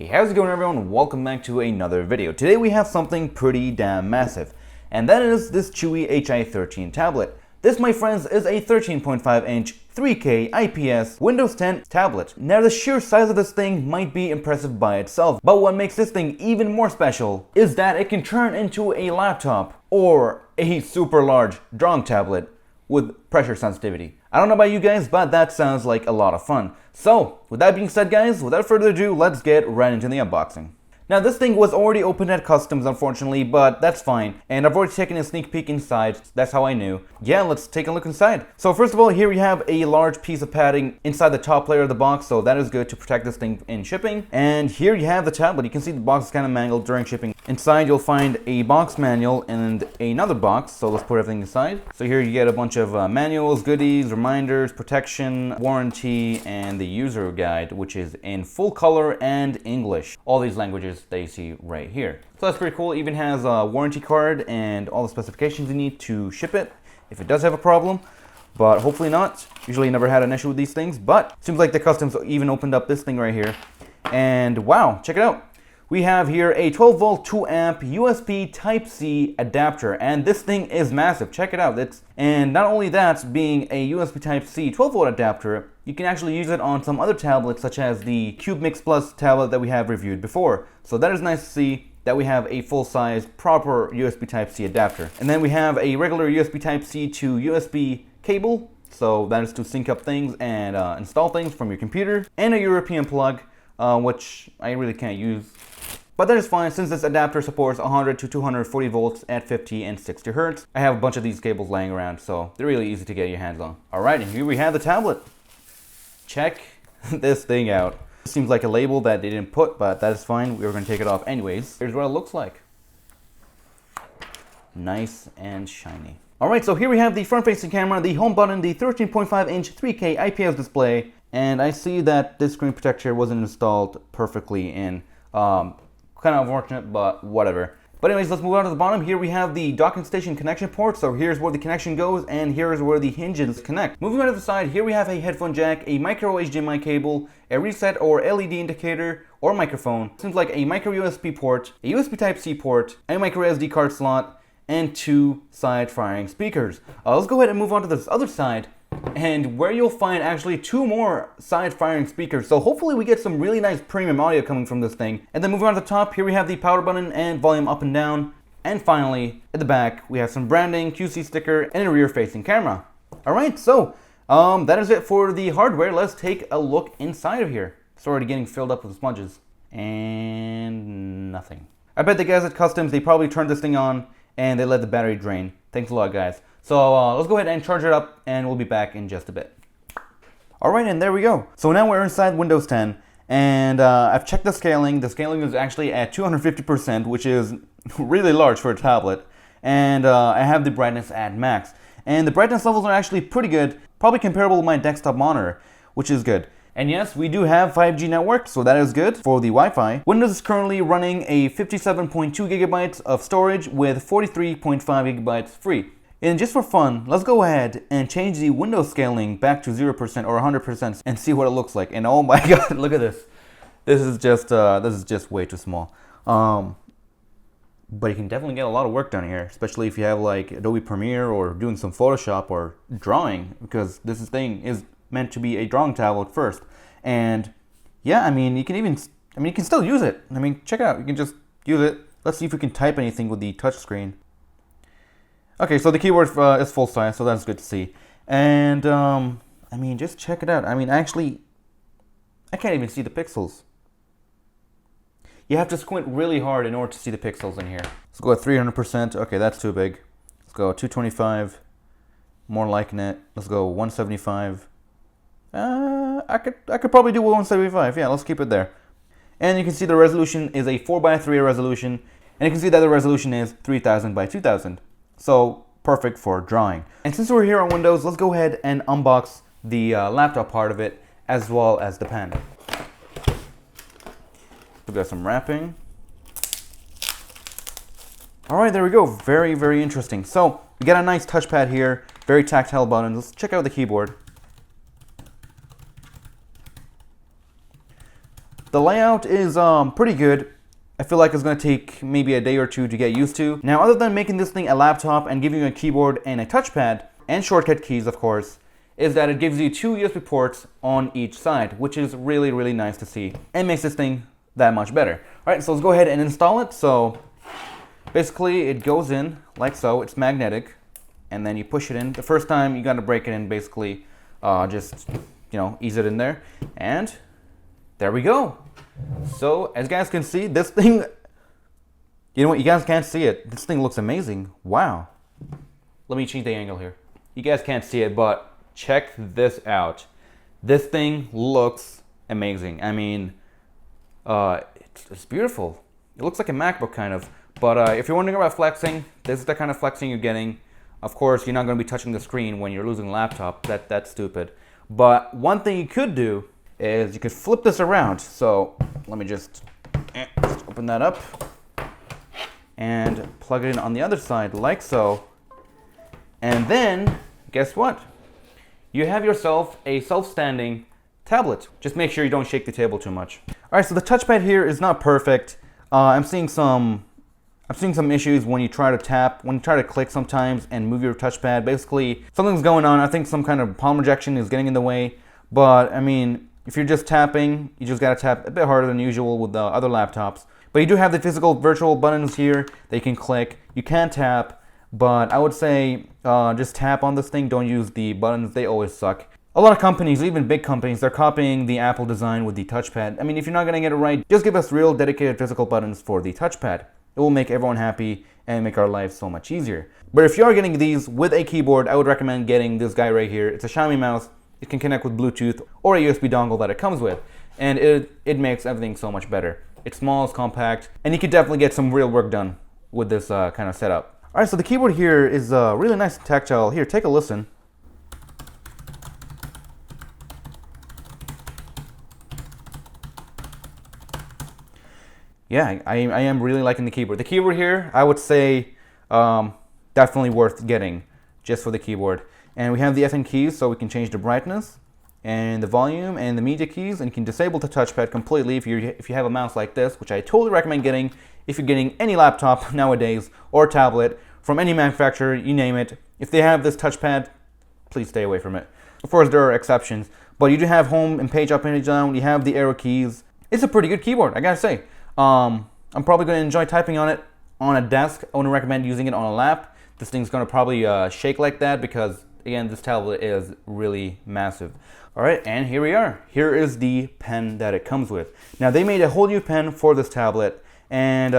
Hey, how's it going everyone? Welcome back to another video. Today we have something pretty damn massive, and that is this Chuwi Hi13 tablet. This, my friends, is a 13.5-inch 3K IPS Windows 10 tablet. Now the sheer size of this thing might be impressive by itself, but what makes this thing even more special is that it can turn into a laptop or a super large drawing tablet with pressure sensitivity. I don't know about you guys, but that sounds like a lot of fun. So, with that being said guys, without further ado, let's get right into the unboxing. Now this thing was already opened at customs unfortunately, but that's fine. And I've already taken a sneak peek inside, that's how I knew. Yeah, let's take a look inside. So first of all, here we have a large piece of padding inside the top layer of the box, so that is good to protect this thing in shipping. And here you have the tablet. You can see the box is kind of mangled during shipping. Inside you'll find a box manual and another box, so let's put everything inside. So here you get a bunch of manuals, goodies, reminders, protection, warranty, and the user guide, which is in full color and English. All these languages that you see right here. So that's pretty cool. It even has a warranty card and all the specifications you need to ship it if it does have a problem, but hopefully not. Usually never had an issue with these things, but seems like the customs even opened up this thing right here. And wow, check it out. We have here a 12 volt 2 amp USB Type-C adapter, and this thing is massive. Check it out. And not only that, being a USB Type-C 12 volt adapter, you can actually use it on some other tablets such as the Cube Mix Plus tablet that we have reviewed before. So that is nice to see that we have a full-size proper USB Type-C adapter. And then we have a regular USB Type-C to USB cable, so that is to sync up things and install things from your computer, and a European plug, which I really can't use. But that is fine since this adapter supports 100 to 240 volts at 50 and 60 hertz. I have a bunch of these cables laying around, so they're really easy to get your hands on. Alright, and here we have the tablet. Check this thing out. Seems like a label that they didn't put, but that is fine. We were going to take it off anyways. Here's what it looks like. Nice and shiny. Alright, so here we have the front-facing camera, the home button, the 13.5-inch 3K IPS display, and I see that this screen protector wasn't installed perfectly in. Kind of unfortunate, but whatever. But anyways, let's move on to the bottom. Here we have the docking station connection port. So here's where the connection goes, and here's where the hinges connect. Moving on to the side, here we have a headphone jack, a micro HDMI cable, a reset or LED indicator, or microphone. Seems like a micro USB port, a USB Type-C port, a micro SD card slot, and 2 side firing speakers. Let's go ahead and move on to this other side, and where you'll find actually 2 more side firing speakers. So hopefully we get some really nice premium audio coming from this thing. And then moving on to the top, here we have the power button and volume up and down. And finally, at the back, we have some branding, QC sticker, and a rear facing camera. Alright, so that is it for the hardware. Let's take a look inside of here. It's already getting filled up with smudges. And nothing. I bet the guys at Customs, they probably turned this thing on and they let the battery drain. Thanks a lot, guys. So let's go ahead and charge it up, and we'll be back in just a bit. Alright, and there we go. So now we're inside Windows 10, and I've checked the scaling. The scaling is actually at 250%, which is really large for a tablet. And I have the brightness at max. And the brightness levels are actually pretty good, probably comparable to my desktop monitor, which is good. And yes, we do have 5G network, so that is good for the Wi-Fi. Windows is currently running a 57.2 gigabytes of storage with 43.5 gigabytes free. And just for fun, let's go ahead and change the Windows scaling back to 0% or 100% and see what it looks like. And oh my god, look at this. This is just way too small. But you can definitely get a lot of work done here, especially if you have like Adobe Premiere or doing some Photoshop or drawing, because this thing is meant to be a drawing tablet first. And yeah, I mean, you can still use it. I mean, check it out. You can just use it. Let's see if we can type anything with the touch screen. Okay, so the keyboard is full size, so that's good to see. And, I mean, just check it out. I mean, actually, I can't even see the pixels. You have to squint really hard in order to see the pixels in here. Let's go at 300%. Okay, that's too big. Let's go 225. More liking it. Let's go 175. I could probably do 175. Yeah, let's keep it there. And you can see the resolution is a 4:3 resolution. And you can see that the resolution is 3000 by 2000. So perfect for drawing. And since we're here on Windows, let's go ahead and unbox the laptop part of it as well as the pen. We've got some wrapping. Alright, there we go. Very, very interesting. So we got a nice touchpad here, very tactile buttons. Let's check out the keyboard. The layout is pretty good. I feel like it's going to take maybe a day or two to get used to. Now, other than making this thing a laptop and giving you a keyboard and a touchpad, and shortcut keys, of course, is that it gives you 2 USB ports on each side, which is really, really nice to see and makes this thing that much better. All right, so let's go ahead and install it. So basically it goes in like so. It's magnetic, and then you push it in. The first time you got to break it in, basically just, you know, ease it in there, and there we go. So as you guys can see, this thing, you know what, you guys can't see it. This thing looks amazing. Wow. Let me change the angle here. You guys can't see it, but check this out. This thing looks amazing. I mean, it's beautiful. It looks like a MacBook kind of. But if you're wondering about flexing, this is the kind of flexing you're getting. Of course, you're not going to be touching the screen when you're losing a laptop. That's stupid. But one thing you could do is you could flip this around. So let me just open that up and plug it in on the other side like so. And then, guess what? You have yourself a self-standing tablet. Just make sure you don't shake the table too much. All right, so the touchpad here is not perfect. I'm seeing some issues when you try to tap, when you try to click sometimes and move your touchpad. Basically, something's going on. I think some kind of palm rejection is getting in the way. But I mean, if you're just tapping, you just gotta tap a bit harder than usual with the other laptops. But you do have the physical virtual buttons here that you can click. You can tap. But I would say just tap on this thing. Don't use the buttons. They always suck. A lot of companies, even big companies, they're copying the Apple design with the touchpad. I mean, if you're not going to get it right, just give us real dedicated physical buttons for the touchpad. It will make everyone happy and make our lives so much easier. But if you are getting these with a keyboard, I would recommend getting this guy right here. It's a Xiaomi mouse. It can connect with Bluetooth or a USB dongle that it comes with. And it makes everything so much better. It's small, it's compact, and you can definitely get some real work done with this kind of setup. All right, so the keyboard here is really nice and tactile. Here, take a listen. Yeah, I am really liking the keyboard. The keyboard here, I would say, definitely worth getting just for the keyboard. And we have the FN keys, so we can change the brightness and the volume and the media keys, and you can disable the touchpad completely if you have a mouse like this, which I totally recommend getting if you're getting any laptop nowadays or tablet from any manufacturer, you name it. If they have this touchpad, please stay away from it. Of course, there are exceptions, but you do have home and page up and page down. You have the arrow keys. It's a pretty good keyboard, I gotta say. I'm probably gonna enjoy typing on it on a desk. I wouldn't recommend using it on a lap. This thing's gonna probably shake like that because, again, this tablet is really massive. All right, and here we are. Here is the pen that it comes with. Now, they made a whole new pen for this tablet, and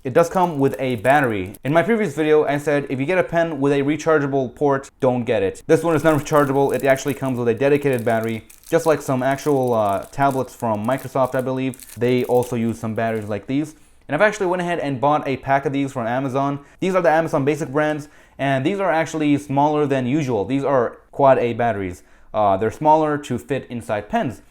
it does come with a battery. In my previous video, I said if you get a pen with a rechargeable port, don't get it. This one is not rechargeable. It actually comes with a dedicated battery, just like some actual tablets from Microsoft, I believe. They also use some batteries like these. And I've actually went ahead and bought a pack of these from Amazon. These are the Amazon Basic brands, and these are actually smaller than usual. These are quad A batteries. They're smaller to fit inside pens,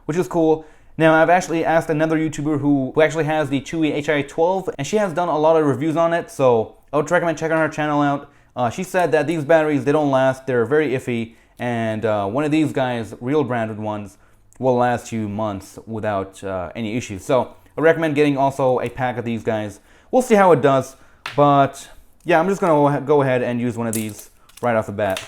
which is cool. Now, I've actually asked another YouTuber who actually has the Chuwi Hi13, and she has done a lot of reviews on it, so I would recommend checking her channel out. She said that these batteries, they don't last, they're very iffy, and one of these guys, real branded ones, will last you months without any issues. So I recommend getting also a pack of these guys. We'll see how it does, but yeah, I'm just gonna go ahead and use one of these right off the bat.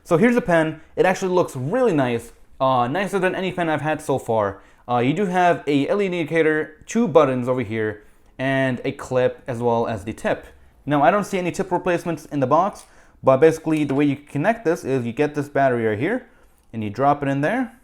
So here's a pen. It actually looks really nice, nicer than any pen I've had so far. You do have a LED indicator, 2 buttons over here, and a clip as well as the tip. Now, I don't see any tip replacements in the box, but basically the way you connect this is you get this battery right here, and you drop it in there,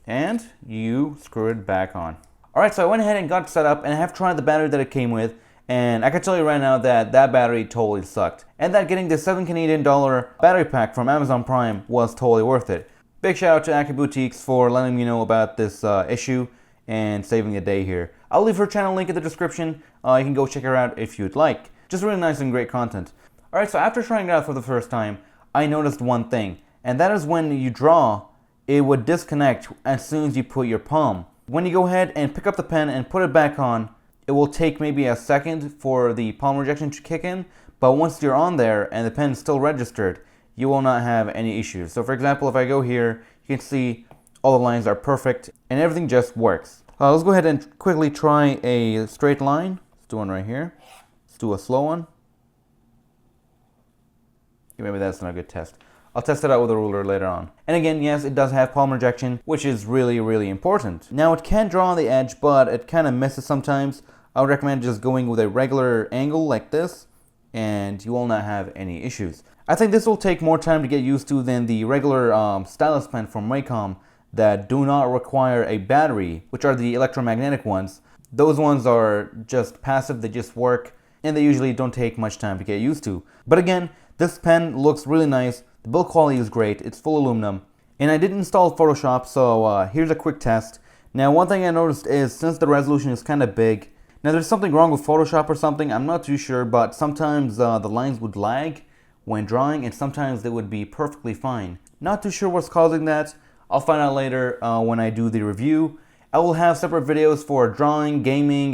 and you screw it back on. All right, so I went ahead and got it set up, and I have tried the battery that it came with, and I can tell you right now that that battery totally sucked, and that getting the $7 Canadian battery pack from Amazon Prime was totally worth it. Big shout out to Aki Boutiques for letting me know about this issue and saving the day here. I'll leave her channel link in the description. You can go check her out if you'd like. Just really nice and great content. Alright, so after trying it out for the first time, I noticed one thing, and that is when you draw, it would disconnect as soon as you put your palm. When you go ahead and pick up the pen and put it back on, it will take maybe a second for the palm rejection to kick in, but once you're on there and the pen is still registered, you will not have any issues. So for example, if I go here, you can see all the lines are perfect and everything just works. Let's go ahead and quickly try a straight line. Let's do one right here. Let's do a slow one. Maybe that's not a good test. I'll test it out with a ruler later on. And again, yes, it does have palm rejection, which is really, really important. Now, it can draw on the edge, but it kind of misses sometimes. I would recommend just going with a regular angle like this, and you will not have any issues. I think this will take more time to get used to than the regular Stylus pen from Wacom that do not require a battery, which are the electromagnetic ones. Those ones are just passive, they just work, and they usually don't take much time to get used to. But again, this pen looks really nice, the build quality is great, it's full aluminum, and I did install Photoshop, so here's a quick test. Now, one thing I noticed is since the resolution is kind of big, now there's something wrong with Photoshop or something, I'm not too sure, but sometimes the lines would lag when drawing, and sometimes they would be perfectly fine. Not too sure what's causing that. I'll find out later when I do the review. I will have separate videos for drawing, gaming,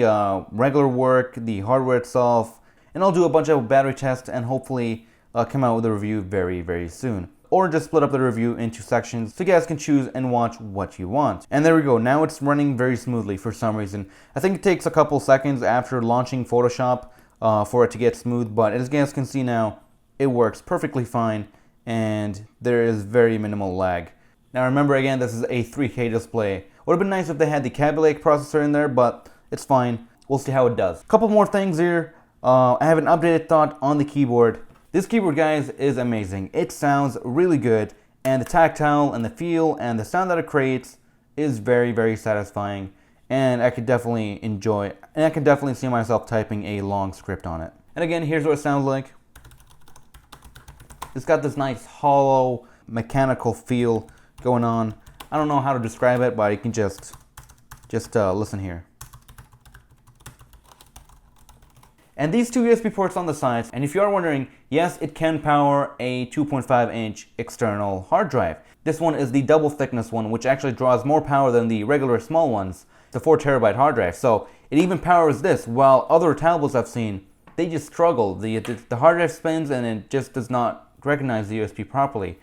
regular work, the hardware itself, and I'll do a bunch of battery tests and hopefully come out with a review very, very soon. Or just split up the review into sections so you guys can choose and watch what you want. And there we go, now it's running very smoothly for some reason. I think it takes a couple seconds after launching Photoshop for it to get smooth, but as you guys can see now, it works perfectly fine and there is very minimal lag. Now remember again, this is a 3K display. Would have been nice if they had the Kaby Lake processor in there, but it's fine. We'll see how it does. Couple more things here. I have an updated thought on the keyboard. This keyboard, guys, is amazing. It sounds really good, and the tactile and the feel and the sound that it creates is very, very satisfying, and I could definitely enjoy, and I can definitely see myself typing a long script on it. And again, here's what it sounds like. It's got this nice hollow mechanical feel going on. I don't know how to describe it, but you can just listen here. And these two USB ports on the sides, and if you are wondering, yes, it can power a 2.5-inch external hard drive. This one is the double thickness one, which actually draws more power than the regular small ones. It's a 4 terabyte hard drive, so it even powers this, while other tablets I've seen, they just struggle. The hard drive spins and it just does not recognize the USB properly.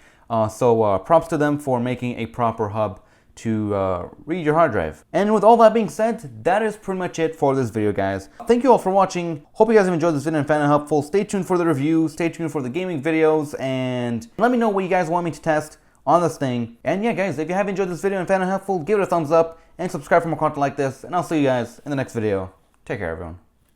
So props to them for making a proper hub to read your hard drive. And with all that being said, that is pretty much it for this video, guys. Thank you all for watching. Hope you guys have enjoyed this video and found it helpful. Stay tuned for the review, stay tuned for the gaming videos, and let me know what you guys want me to test on this thing. And yeah, guys, if you have enjoyed this video and found it helpful, give it a thumbs up and subscribe for more content like this, and I'll see you guys in the next video. Take care, everyone.